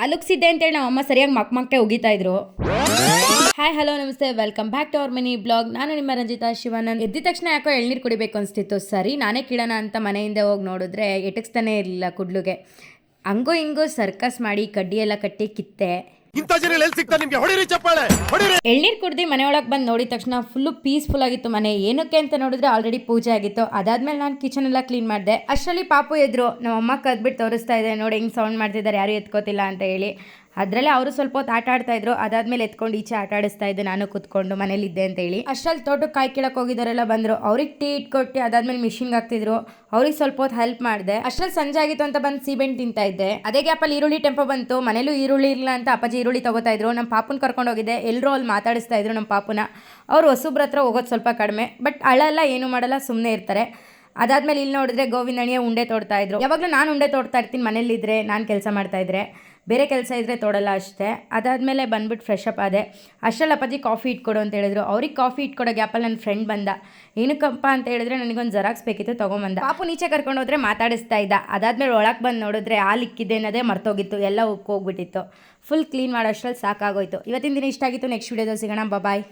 ಆಲುಕ್ಸಿದ್ದೆ ಅಂತೇಳಿ ನಮ್ಮ ಅಮ್ಮ ಸರಿಯಾಗಿ ಮಕ್ಕಕ್ಕೆ ಉಗಿತಾ ಇದ್ರು. ಹಾಯ್ ಹಲೋ ನಮಸ್ತೆ, welcome back to our mini blog. ನಾನು ನಿಮ್ಮ ರಂಜಿತಾ ಶಿವಾನಂದ್. ಎದ್ದ ತಕ್ಷಣ ಯಾಕೋ ಎಳ್ನೀರು ಕುಡಿಬೇಕು ಅನಿಸ್ತಿತ್ತು. ಸರಿ ನಾನೇ ಕಿಡೋಣ ಅಂತ ಮನೆಯಿಂದ ಹೋಗಿ ನೋಡಿದ್ರೆ ಎಟಕ್ಸ್ತಾನೆ ಇರಲಿಲ್ಲ ಕುಡ್ಲುಗೆ. ಹಂಗೋ ಹಿಂಗೋ ಸರ್ಕಸ್ ಮಾಡಿ ಕಡ್ಡಿ ಎಲ್ಲ ಕಟ್ಟಿ ಕಿತ್ತೆ ಎಳ್ನೀರು ಕುಡ್ದು ಮನೆಯೊಳಗೆ ಬಂದು ನೋಡಿದ ತಕ್ಷಣ ಫುಲ್ಲು ಪೀಸ್ಫುಲ್ ಆಗಿತ್ತು ಮನೆ. ಏನಕ್ಕೆ ಅಂತ ನೋಡಿದ್ರೆ ಆಲ್ರೆಡಿ ಪೂಜೆ ಆಗಿತ್ತು. ಅದಾದ್ಮೇಲೆ ನಾನು ಕಿಚನ್ ಎಲ್ಲ ಕ್ಲೀನ್ ಮಾಡಿದೆ. ಅಷ್ಟರಲ್ಲಿ ಪಾಪು ಎದ್ರು. ನಮ್ಮ ಅಮ್ಮ ಕದ್ಬಿಟ್ಟು ತೋರಿಸ್ತಾ ಇದೆ, ನೋಡಿ ಹಿಂಗೆ ಸೌಂಡ್ ಮಾಡ್ತಿದ್ದಾರೆ, ಯಾರು ಎತ್ಕೋತಿಲ್ಲ ಅಂತ ಹೇಳಿ. ಅದರಲ್ಲೇ ಅವರು ಸ್ವಲ್ಪ ಹೊತ್ತು ಆಟ ಆಡ್ತಾ ಇದ್ರು. ಅದಾದ್ಮೇಲೆ ಎತ್ಕೊಂಡು ಈಚೆ ಆಟ ಆಡಿಸ್ತಾ ಇದ್ದೆ ನಾನು ಕೂತ್ಕೊಂಡು ಮನೇಲಿದ್ದೆ ಅಂತ ಹೇಳಿ. ಅಷ್ಟರಲ್ಲಿ ತೋಟಕ್ಕೆ ಕಾಯಿ ಕೀಳಕ್ಕೆ ಹೋಗಿದ್ದಾರೆಲ್ಲ ಬಂದರು. ಅವ್ರಿಗೆ ಟೀ ಇಟ್ಕೊಟ್ಟು ಅದಾದ್ಮೇಲೆ ಮಿಷಿನ್ಗೆ ಹಾಕ್ತಿದ್ರು. ಅವ್ರಿಗೆ ಸ್ವಲ್ಪ ಹೊತ್ತು ಹೆಲ್ಪ್ ಮಾಡಿದೆ. ಅಷ್ಟರಲ್ಲಿ ಸಂಜೆ ಆಗಿತ್ತು ಅಂತ ಬಂದು ಸೀಬೆಣ್ಣೆ ತಿಂತಾ ಇದ್ದೆ. ಅದೇ ಗ್ಯಾಪಲ್ಲಿ ಈರುಳ್ಳಿ ಟೆಂಪೋ ಬಂತು. ಮನೇಲೂ ಈರುಳ್ಳಿ ಇಲ್ಲ ಅಂತ ಅಪ್ಪಾಜಿ ಈರುಳ್ಳಿ ತಗೋತಾ ಇದ್ರು. ನಮ್ಮ ಪಾಪುನ ಕರ್ಕೊಂಡು ಹೋಗಿದ್ದೆ. ಎಲ್ಲರೂ ಅಲ್ಲಿ ಮಾತಾಡಿಸ್ತಾ ಇದ್ರು ನಮ್ಮ ಪಾಪುನ. ಅವ್ರು ಹೊಸಬ್ರ ಹತ್ರ ಹೋಗೋದು ಸ್ವಲ್ಪ ಕಡಿಮೆ, ಬಟ್ ಅಳಲ್ಲ, ಏನು ಮಾಡಲ್ಲ, ಸುಮ್ಮನೆ ಇರ್ತಾರೆ. ಅದಾದ್ಮೇಲೆ ಇಲ್ಲಿ ನೋಡಿದ್ರೆ ಗೋವಿಂದಣಿಯ ಉಂಡೆ ತೋಡ್ತಾ ಇದ್ರು. ಯಾವಾಗಲೂ ನಾನು ಉಂಡೆ ತೋಡ್ತಾ ಇರ್ತೀನಿ ಮನೇಲಿದ್ರೆ, ನಾನು ಕೆಲಸ ಮಾಡ್ತಾ ಇದ್ರೆ. ಬೇರೆ ಕೆಲಸ ಇದ್ದರೆ ತೋಡಲ್ಲ ಅಷ್ಟೇ. ಅದಾದಮೇಲೆ ಬಂದ್ಬಿಟ್ಟು ಫ್ರೆಶ್ ಅಪ್ ಆದೆ. ಅಷ್ಟರಲ್ಲಿ ಅಪ್ಪಾಜಿ ಕಾಫಿ ಇಟ್ಕೊಡು ಅಂತ ಹೇಳಿದ್ರು. ಅವ್ರಿಗೆ ಕಾಫಿ ಇಟ್ಕೊಡೋ ಗ್ಯಾಪಲ್ಲಿ ನನ್ನ ಫ್ರೆಂಡ್ ಬಂದ. ಏನಕ್ಕಪ್ಪ ಅಂತ ಹೇಳಿದ್ರೆ ನನಗೊಂದು ಜೆರಾಕ್ಸ್ ಬೇಕಿತ್ತು, ತೊಗೊಂಬಂದ. ಪಾಪು ನೀಚೆ ಕರ್ಕೊಂಡು ಹೋದ್ರೆ ಮಾತಾಡಿಸ್ತಾ ಇದ್ದ. ಅದಾದ್ಮೇಲೆ ಒಳಗೆ ಬಂದು ನೋಡಿದ್ರೆ ಹಾಲು ಇಕ್ಕಿದ್ದೆ ಅನ್ನೋದೇ ಮರ್ತೋಗಿತ್ತು, ಎಲ್ಲ ಉಕ್ಕೋಗ್ಬಿಟ್ಟಿತ್ತು. Full clean ಮಾಡೋಷ್ಟರಲ್ಲಿ ಸಾಕಾಗೋಯ್ತು. ಇವತ್ತಿನ ದಿನ ಇಷ್ಟ ಆಗಿತ್ತು. ನೆಕ್ಸ್ಟ್ ವೀಡಿಯೋದಲ್ಲಿ ಸಿಗೋಣ. ಬಾಯ್.